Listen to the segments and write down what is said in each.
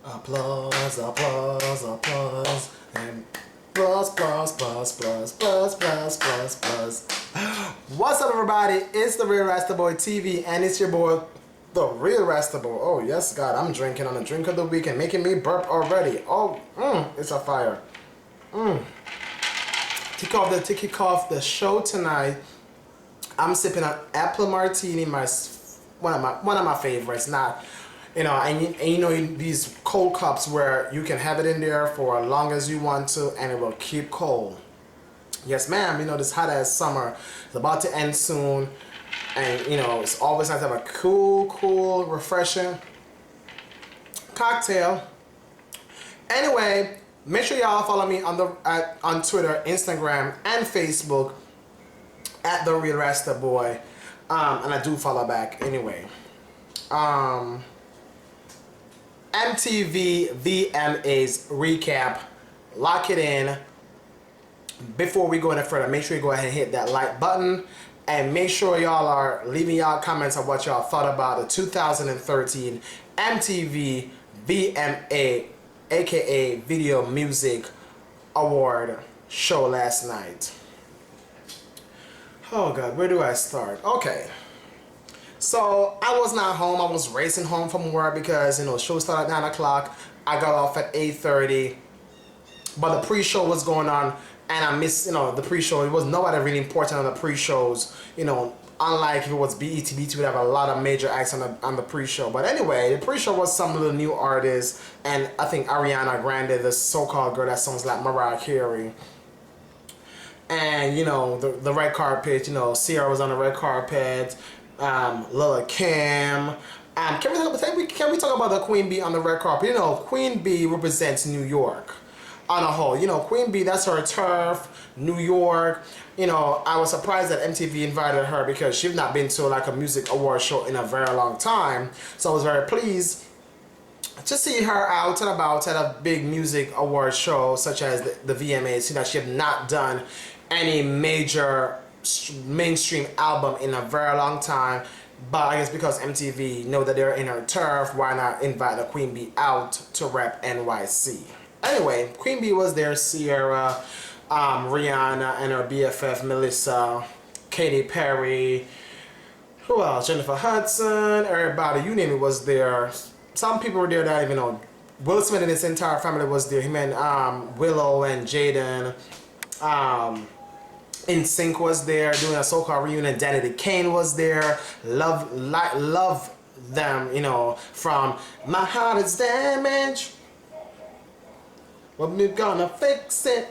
Applause, applause, applause, and plus, plus, plus, plus, plus, plus, plus, plus. What's up, everybody? It's the Real Rasta Boy TV, and it's your boy, the Real Rasta Boy. Oh, yes, God, I'm drinking on the drink of the week and making me burp already. Oh, it's a fire. To kick off the show tonight, I'm sipping an apple martini, one of my favorites. Not, and you know these cold cups where you can have it in there for as long as you want to, and it will keep cold. Yes, ma'am. This hot ass summer is about to end soon, and it's always nice to have a cool, refreshing cocktail. Anyway, make sure y'all follow me on Twitter, Instagram, and Facebook at the Real Rasta Boy, and I do follow back anyway. MTV VMAs recap. Lock it in. Before we go any further, make sure you go ahead and hit that like button, and make sure y'all are leaving y'all comments of what y'all thought about the 2013 MTV VMA, aka Video Music Award show last night. Oh God, where do I start? Okay. So I was not home. I was racing home from work because the show started at 9 o'clock. I got off at 8:30, but the pre-show was going on, and I missed the pre-show. It was nobody really important on the pre-shows. Unlike if it was BET, BET would have a lot of major acts on the pre-show. But anyway, the pre-show was some little new artists, and I think Ariana Grande, the so-called girl that sounds like Mariah Carey. And the red carpet. Sierra was on the red carpet. Lil Kim. Can we talk about the Queen Bee on the red carpet? Queen Bee represents New York on a whole. Queen Bee, that's her turf, New York. I was surprised that MTV invited her because she's not been to like a music award show in a very long time. So I was very pleased to see her out and about at a big music award show such as the VMAs. She had not done any major mainstream album in a very long time, but I guess because MTV know that they're in her turf, why not invite the Queen Bee out to rep NYC? Anyway, Queen Bee was there, Sierra, Rihanna and her BFF Melissa, Katy Perry, who else? Jennifer Hudson, everybody, you name it, was there. Some people were there that even know. Will Smith and his entire family was there. Him and Willow and Jaden. NSYNC was there doing a so-called reunion. Danny Kane was there. Love them, from My Heart Is Damaged. Well, we're gonna fix it.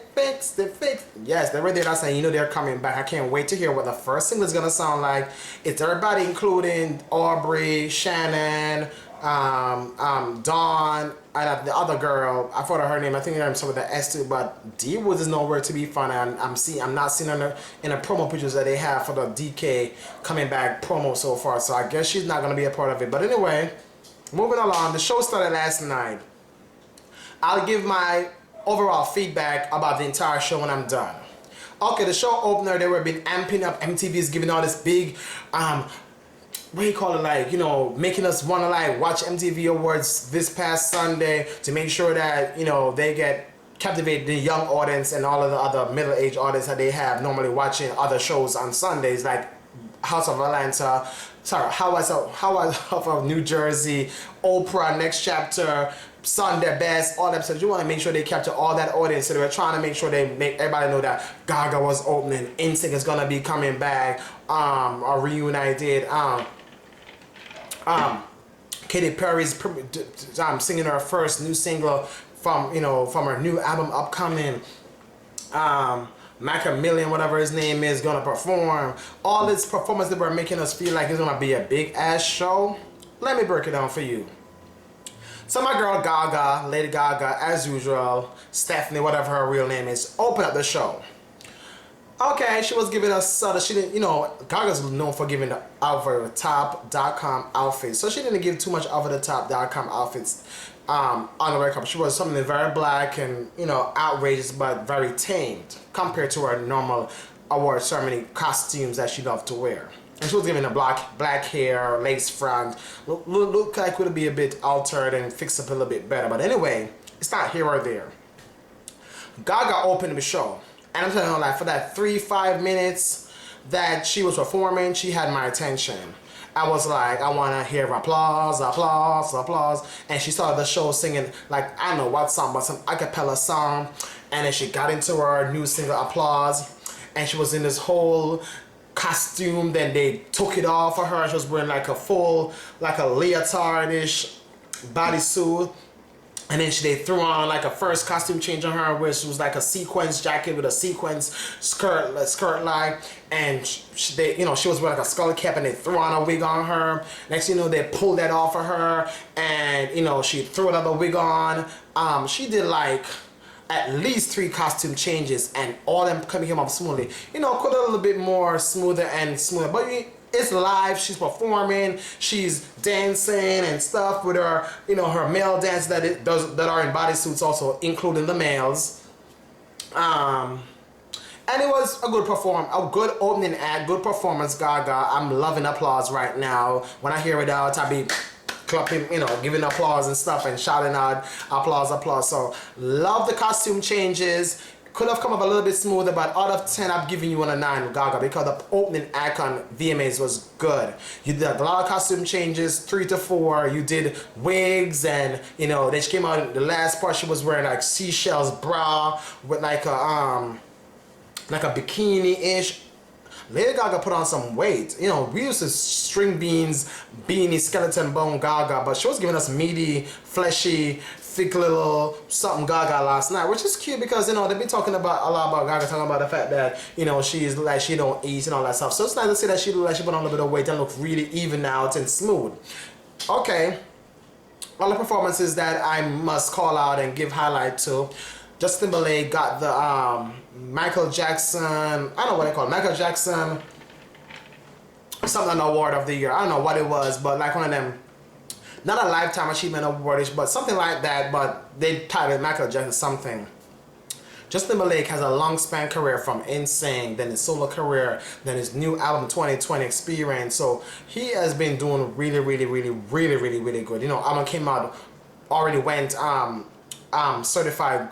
Yes, they were there. That's saying, they're coming back. I can't wait to hear what the first single is gonna sound like. It's everybody, including Aubrey, Shannon, Dawn, and the other girl. I forgot her name. I think I'm some of the S too, but D Woods is nowhere to be found. And I'm not seeing her in the promo pictures that they have for the DK coming back promo so far. So I guess she's not gonna be a part of it. But anyway, moving along. The show started last night. I'll give my overall feedback about the entire show when I'm done. Okay, the show opener, they were been amping up. MTV is giving all this big what do you call it, making us want to watch MTV Awards this past Sunday to make sure that they get captivate the young audience and all of the other middle-aged audience that they have normally watching other shows on Sundays, like House of Atlanta, House of New Jersey, Oprah, Next Chapter, Sunday Best, all that stuff. You want to make sure they capture all that audience. So they were trying to make sure they make everybody know that Gaga was opening, NSYNC is gonna be coming back, or reunited. Katy Perry's singing her first new single from her new album upcoming. Macamillion, whatever his name is, gonna perform. All this performance that were making us feel like it's gonna be a big ass show. Let me break it down for you. So my girl Gaga, Lady Gaga, as usual, Stephanie, whatever her real name is, opened up the show. Okay, she was giving us she didn't, Gaga's known for giving the over-the-top.com outfits. So she didn't give too much over-the-top.com outfits on the red carpet. She was something very black and, outrageous, but very tamed compared to her normal award ceremony costumes that she loved to wear. And she was given a black hair, lace front. Look like would be a bit altered and fixed up a little bit better. But anyway, it's not here or there. Gaga opened the show. And I'm telling you, like, for that 3-5 minutes that she was performing, she had my attention. I was like, I want to hear applause, applause, applause. And she started the show singing, like, I don't know what song, but some a cappella song. And then she got into her new single, Applause. And she was in this whole costume. Then they took it off of her. She was wearing like a full, like a leotardish bodysuit. And then they threw on like a first costume change on her, which was like a sequence jacket with a sequence skirt like, and she was wearing like a skull cap, and they threw on a wig on her. Next thing you know, they pulled that off of her, and she threw another wig on. She did like at least 3 costume changes, and all them came up smoothly. Could a little bit more smoother, but it's live. She's performing. She's dancing and stuff with her, her male dance that are in bodysuits, also including the males. And it was a good opening act, good performance. Gaga. I'm loving applause right now. When I hear it out, I be clapping, giving applause and stuff and shouting out applause, applause. So love the costume changes. Could have come up a little bit smoother, but out of 10, I'm giving you 1 a 9 with Gaga, because the opening act on VMAs was good. You did a lot of costume changes, 3 to 4. You did wigs, and then she came out. The last part, she was wearing like seashells bra with like a bikini-ish. Lady Gaga put on some weight. We used to string beans, beanie, skeleton bone Gaga, but she was giving us meaty, fleshy, thick little something Gaga last night, which is cute because they've been talking about a lot about Gaga, talking about the fact that she's like she don't eat and all that stuff. So it's nice to see that she look like she put on a little bit of weight and look really even out and smooth. Okay, all the performances that I must call out and give highlight to. Justine Timberlake got the Michael Jackson, I don't know what they call it, Michael Jackson something award of the year. I don't know what it was, but like one of them, not a lifetime achievement award, but something like that, but they titled Michael Jackson something. Justine Timberlake has a long span career from NSYNC, then his solo career, then his new album 2020 Experience. So he has been doing really, really, really, really, really, really good. Album came out, already went certified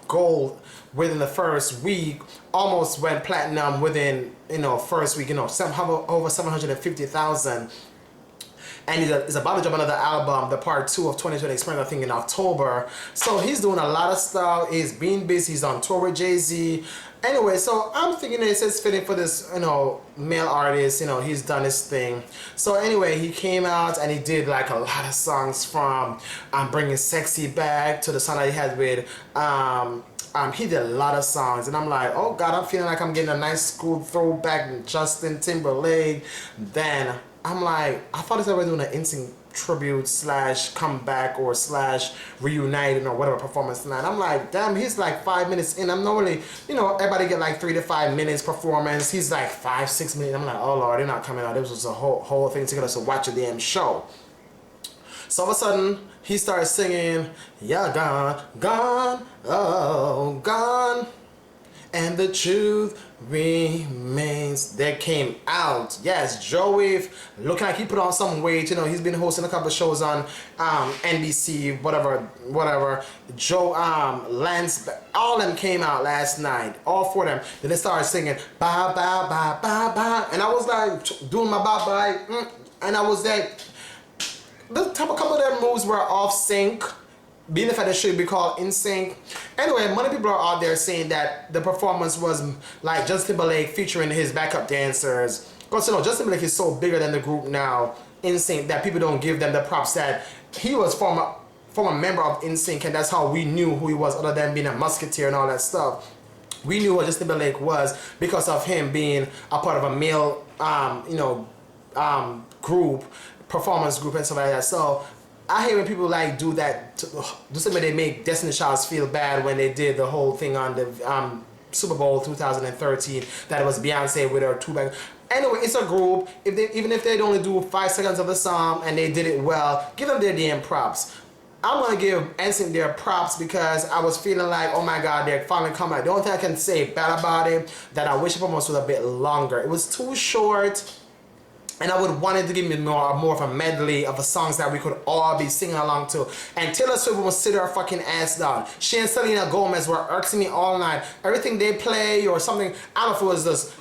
gold within the first week, almost went platinum within first week, over 750,000. And he's about to drop another album, the part 2 of 2020 Experience, I think in October. So he's doing a lot of stuff. He's being busy. He's on tour with Jay-Z. Anyway, so I'm thinking it's fitting for this, male artist. He's done his thing. So anyway, he came out and he did like a lot of songs from Bringing Sexy Back to the song that he had with, he did a lot of songs. And I'm like, oh God, I'm feeling like I'm getting a nice school throwback Justin Timberlake. Then I'm like, I thought they were doing an NSYNC tribute / comeback or / reuniting or whatever performance tonight. I'm like, damn, he's like 5 minutes in. I'm normally, everybody get like 3 to 5 minutes performance. He's like 5-6 minutes. I'm like, oh Lord, they're not coming out. This was a whole thing together, so watch the damn show. So all of a sudden, he started singing, "You're gone, gone, oh, gone, and the truth remains." That came out. Yes, Joey, looking like he put on some weight. He's been hosting a couple of shows on NBC, whatever. Joe, Lance, all of them came out last night. All 4 of them. Then they started singing, "Bye, bye, bye, bye, bye." And I was like, doing my bye-bye. And I was like, a couple of their moves were off sync, being the fact that should be called in sync. Anyway, many people are out there saying that the performance was like Justin Timberlake featuring his backup dancers. Because Justin Timberlake is so bigger than the group now, in sync, that people don't give them the props that he was former member of NSYNC, and that's how we knew who he was, other than being a musketeer and all that stuff. We knew what Justin Timberlake was because of him being a part of a male, group, performance group and stuff like that. So I hate when people like do that. Do something they make Destiny Childs feel bad when they did the whole thing on the Super Bowl 2013 that it was Beyonce with her 2 back. Anyway, it's a group. Even if they only do 5 seconds of the song and they did it well, give them their damn props. I'm gonna give NSYNC their props because I was feeling like, oh my god, they're finally coming out. The only thing I can say bad about it, that I wish the performance was a bit longer. It was too short, and I would wanted to give me more of a medley of the songs that we could all be singing along to. And Taylor Swift will sit her fucking ass down. She and Selena Gomez were irking me all night. Everything they play or something, I don't know if it was just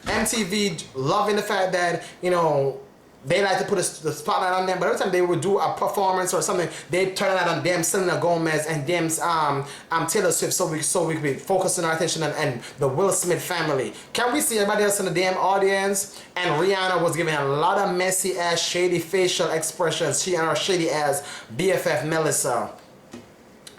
MTV loving the fact that, you know, they like to put the spotlight on them, but every time they would do a performance or something, they turn it on them, Selena Gomez and them Taylor Swift, so we could be focusing our attention on the Will Smith family. Can we see everybody else in the damn audience? And Rihanna was giving a lot of messy ass, shady facial expressions. She and her shady ass BFF Melissa.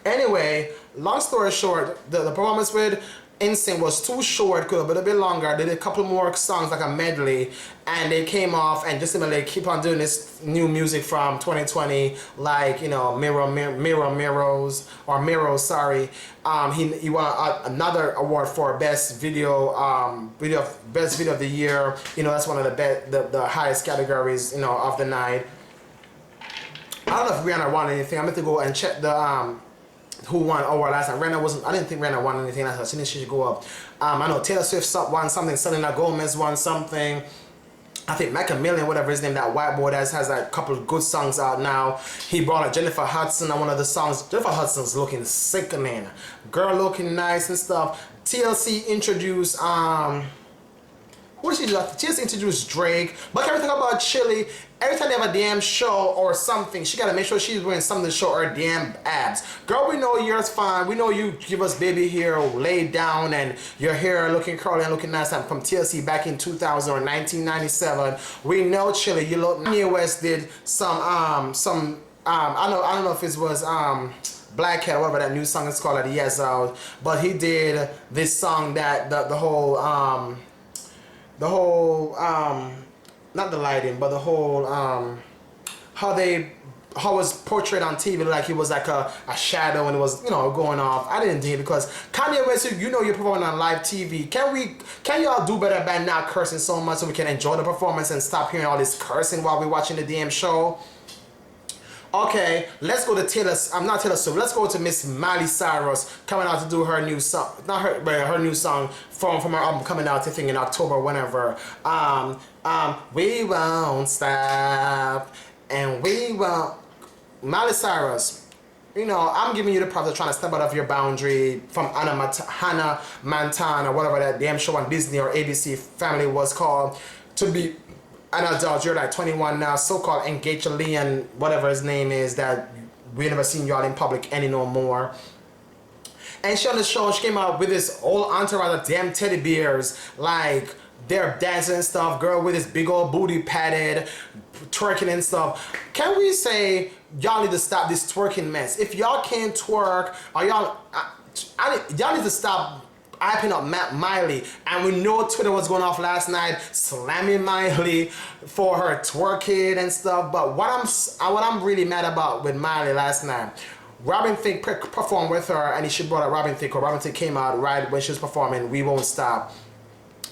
Anyway, long story short, the performance with NSYNC was too short, could have been a bit longer. They did a couple more songs like a medley, and they came off and just they keep on doing this new music from 2020, like, you know, Mirrors, sorry. He won another award for best video of the year. You know, that's one of the highest categories, you know, of the night. I don't know if Rihanna won anything. I'm going to go and check the who won award last night. I didn't think Rihanna won anything last night. She should go up. I know Taylor Swift won something. Selena Gomez won something. I think Macamillion, whatever his name, that white boy that has like a couple of good songs out now. He brought like Jennifer Hudson on one of the songs. Jennifer Hudson's looking sickening. Girl looking nice and stuff. TLC introduced what did she do? She just introduced Drake. But can we talk about Chili? Every time they have a damn show or something, she gotta make sure she's wearing something to show her damn abs. Girl, we know yours fine. We know you give us baby hair laid down and your hair looking curly and looking nice. I'm from TLC back in 2000 or 1997. We know Chili. You look. Kanye West did some I don't know if it was Black Cat, whatever that new song is called that he has out, but he did this song that the whole not the lighting, but the whole how it was portrayed on TV, like it was like a shadow and it was, you know, going off. I didn't dig it because Kanye West, you know, you're performing on live TV. Can y'all do better by not cursing so much so we can enjoy the performance and stop hearing all this cursing while we're watching the damn show? Okay, let's go to not Taylor Swift. Let's go to Miss Miley Cyrus coming out to do her new song. Not her, but her new song from her album coming out, I think in October, whenever. We won't stop, and we won't. Miley Cyrus, you know, I'm giving you the props of trying to step out of your boundary from Hannah Montana, whatever that damn show on Disney or ABC Family was called, to be an adult. You're like 21 now, so-called engaged Leon, whatever his name is, that we never seen y'all in public any no more. And she on the show, she came out with this old entourage of damn teddy bears, like they're dancing and stuff, girl with this big old booty padded, twerking and stuff. Can we say y'all need to stop this twerking mess? If y'all can't twerk, or y'all need to stop hyping up Miley. And we know Twitter was going off last night slamming Miley for her twerking and stuff. But what I'm really mad about with Miley last night, Robin Thicke performed with her, and she brought up Robin Thicke, or Robin Thicke came out right when she was performing We Won't Stop.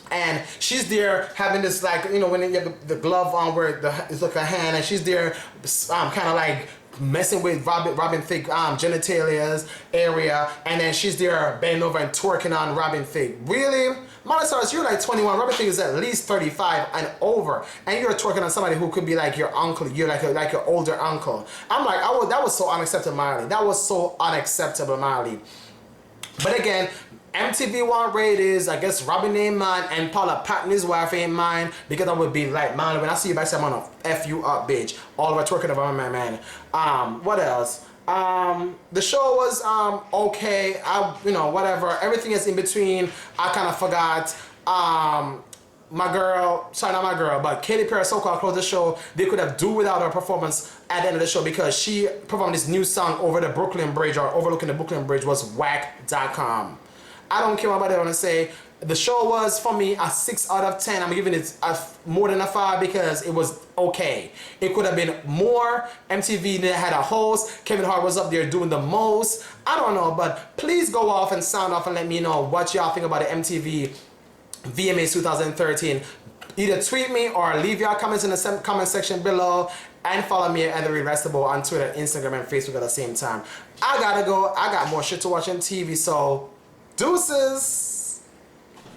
And she's there having this, like, you know, when you have the glove on where it's like a hand, and she's there kind of like messing with Robin Thicke genitalias area, and then she's there bending over and twerking on Robin Thicke. Really? Miley Cyrus, you're like 21. Robin Thicke is at least 35 and over, and you're twerking on somebody who could be like your uncle. You're like your older uncle. I'm like, that was so unacceptable, Miley. That was so unacceptable, Miley. But again, MTV want ratings. I guess Robin ain't mine, and Paula Patton, his wife, ain't mine, because I would be like, man, when I see you backstage, I'm gonna F you up, bitch. All over twerking about my man. What else? The show was okay. You know, whatever. Everything is in between. I kind of forgot. My girl, sorry, not my girl, but Katy Perry so-called closed the show. They could have do without her performance at the end of the show, because she performed this new song over the Brooklyn Bridge, or overlooking the Brooklyn Bridge, was whack.com. I don't care what anybody want to say. The show was, for me, a 6 out of 10. I'm giving it more than a 5 because it was okay. It could have been more. MTV had a host. Kevin Hart was up there doing the most. I don't know, but please go off and sound off and let me know what y'all think about the MTV VMAs 2013. Either tweet me or leave your comments in the comment section below. And follow me at The Irresistible on Twitter, Instagram, and Facebook at the same time. I gotta go. I got more shit to watch on TV, so deuces.